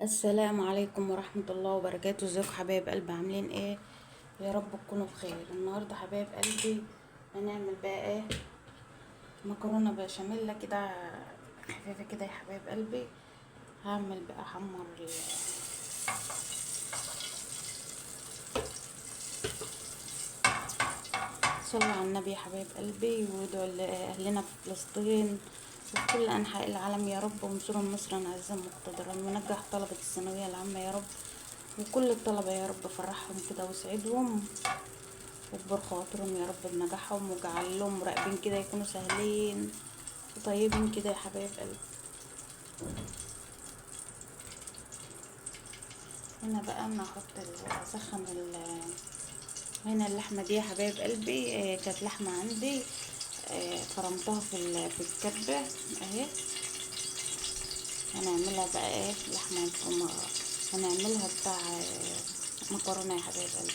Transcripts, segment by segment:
السلام عليكم ورحمة الله وبركاته. ازيكم حبايب قلبي؟ عاملين ايه؟ يا رب تكونوا بخير. النهاردة حبايب قلبي هنعمل بقى ايه؟ مكرونة بشاميل كده خفيفة كده يا حبايب قلبي. هعمل بقى احمر صلوا على النبي يا حبايب قلبي، وادعوا لأهلنا في فلسطين وفي كل أنحاء العالم يا رب، وانصرهم نصرا عزيزا مقتدرا، ونجح طلبة الثانوية العامة يا رب، وكل الطلبة يا رب فرحهم كده وسعدهم، واكبر خاطرهم يا رب بنجاحهم، واجعل لهم مراقبين كده يكونوا سهلين وطيبين كده يا حبايب قلبي. هنا بقى انا هحط اسخن هنا اللحمه دي يا حبايب قلبي، كانت لحمه عندي، فرمتها في الكبه اهي. هنعملها بقى ايه؟ لحمه مفرومه. هنعملها بتاع مكرونه يا حبايب قلبي.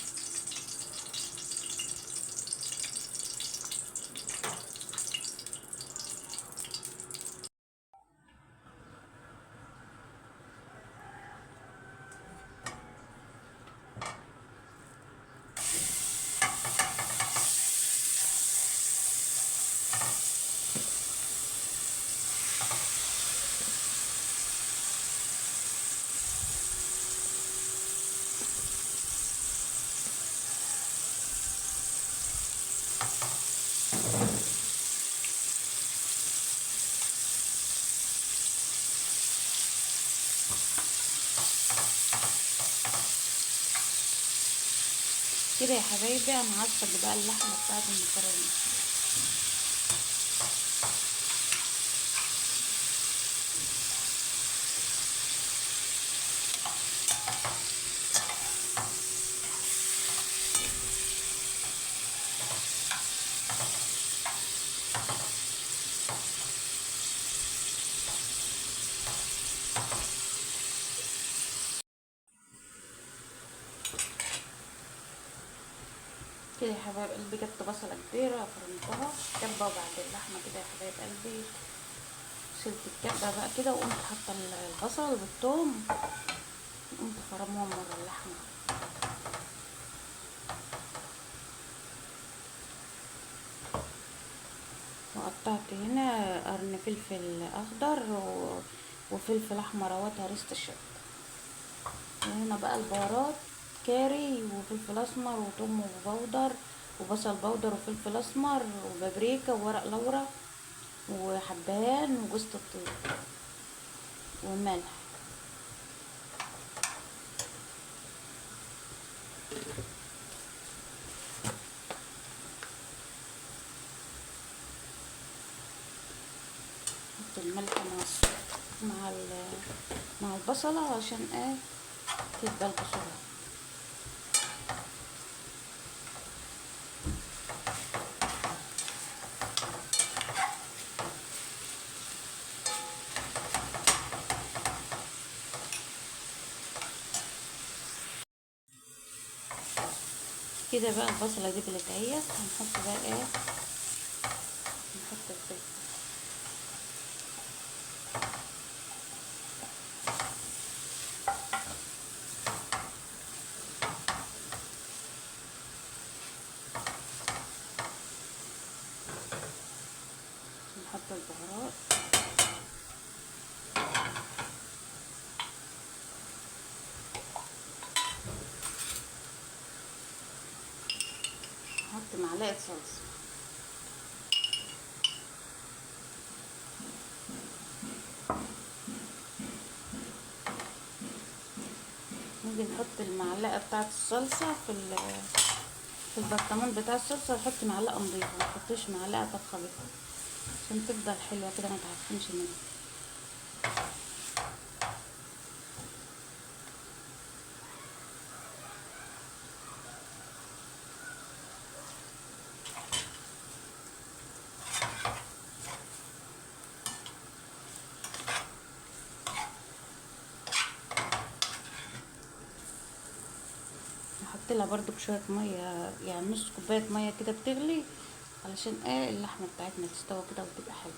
كده يا حبايبي انا هعصج بقى اللحمه بتاعت المكرونه. كده يا حبايب قلبي جبت بصله كبيره فرمتها كبه، وبعد اللحمه كده يا حبايب قلبي شلت الكبه بقى كده، وقمت حاطه البصل والثوم، وقمت فرمهم ورا اللحمه. وقطعت هنا قرن فلفل اخضر وفلفل احمر اهوت هرست الشطه. وهنا بقى البهارات: كاري وفلفل اسمر وثوم وبودر وبصل بودر وفلفل اسمر وبابريكا وورق لورا وحبهان وجوز الطيب وملح. حط الملح مع مع البصلة عشان ايه؟ تدبل بسرعة. كده بقى البصلة دي بلتهيت، هنحط بقى ايه؟ نحط الفلفل. نحط البهارات. نحط معلقة صلصة. نيجي نحط المعلقة بتاعة الصلصة في البرطمان بتاع الصلصة، نحط معلقة نضيفة، ما نحطش معلقة طبخة بيها عشان تفضل حلوة كده ما تعفنش منها. نحط لها برضو بشوية مية، يعني نص كوباية مية كده بتغلي، علشان ايه؟ اللحمة بتاعتنا تستوي كده وتبقى حلوة.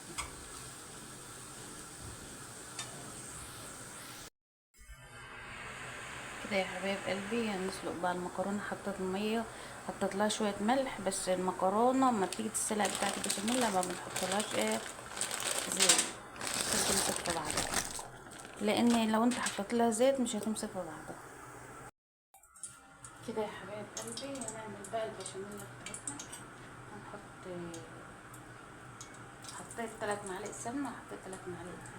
كده يا حبايب قلبي هنسلق بقى المكرونه. حطيت الميه، حطيت لها شويه ملح. بس المكرونه اما بتيجي تتسلق بتاعت البشاميل ما بنحطلهاش زيت عشان تمسك في بعضها، لان لو انت حطيت لها زيت مش هتمسك في بعضها. كده يا حبايب قلبي هنعمل بقى البشاميل بتاعتنا. هنحط، حطيت 3 معالق سمنه وحطيت 3 معالق زيت.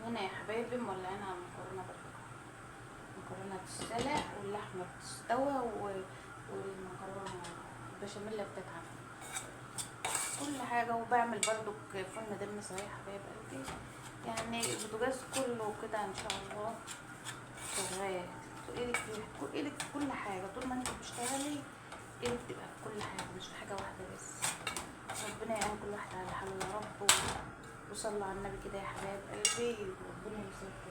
هنا يا حبايبي مولعين على المكرونه برضه. المكرونه تتسلق واللحمه بتستوى والمكرونه البشاميل بتتعمل كل حاجه. وبعمل برضو فرن دم صحيح يا حبايب قلبي، يعني البوتاجاز كله كده ان شاء الله شغال. ايدك في كل حاجه طول ما انت بتشتغلي، ايدك تبقى في كل حاجه مش في حاجه واحده بس. ربنا يعين كل واحد على حاله يا رب. وصلوا على النبي كده يا حبايب قلبي وربنا يسعدكم.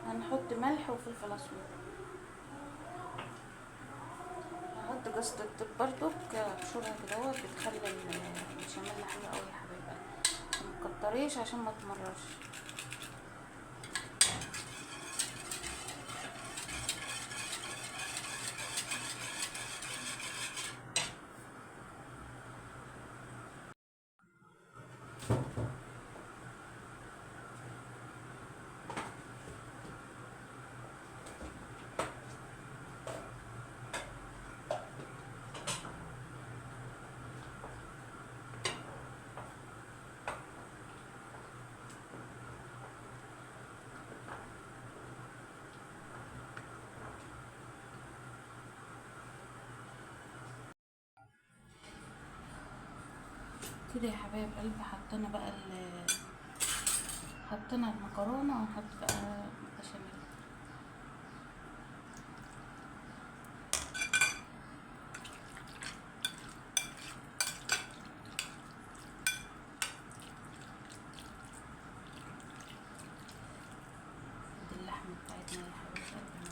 هنحط ملح وفلفل اسود. هحط جوزة الطيب برضو بشورها كدهوت بتخلي البشاميل حلو قوي يا حبايب قلبي. متكتريش عشان ما تمررش. كده يا حبايب قلبي حطينا المكرونه ونحط بقى البشاميل. دي اللحمه بتاعتنا يا حبايب قلبي.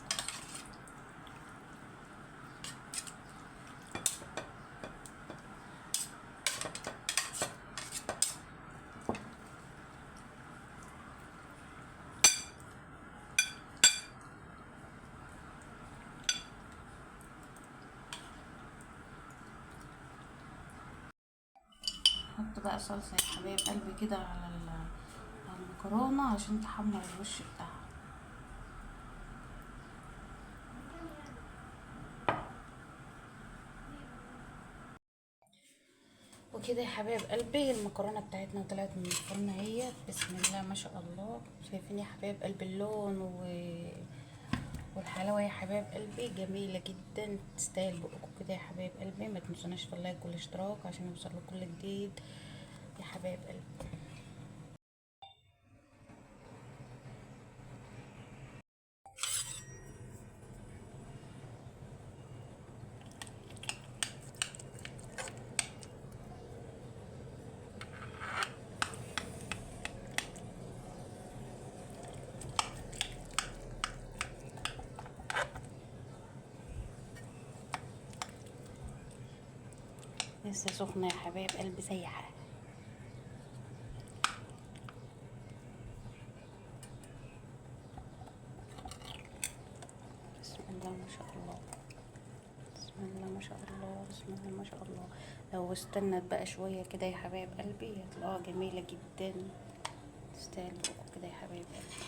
نحط بقى صلصه يا حبايب قلبي كده على المكرونه عشان تحمر الوش بتاعها. وكده يا حبايب قلبي المكرونه بتاعتنا طلعت من الفرن اهي. بسم الله ما شاء الله. شايفين يا حبايب قلبي اللون والحلاوه يا حبايب قلبي جميله جدا تستاهل بقكم كده يا حبايب قلبي. ما تنسوناش في اللايك والاشتراك عشان يوصلكم كل جديد يا حبايب قلبي. لسه سخنه يا حبايب قلبي سايحه. بسم الله ما شاء الله. بسم الله ما شاء الله. بسم الله ما شاء الله. لو استنت بقى شويه كده يا حبايب قلبي هتلاقوها جميله جدا تستاهل بقكم كده يا حبايب قلبي.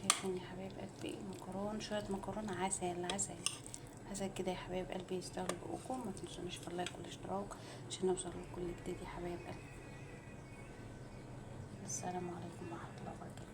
شايفين يا حبايب قلبي مكرون شويه مكرونه عسل عسل عشان كده يا حبايب قلبي يستاهلوا بقوكم. ما تنسونيش في اللايك والاشتراك عشان نوصل لكل جديد يا حبايب قلبي. السلام عليكم ورحمة الله وبركاته.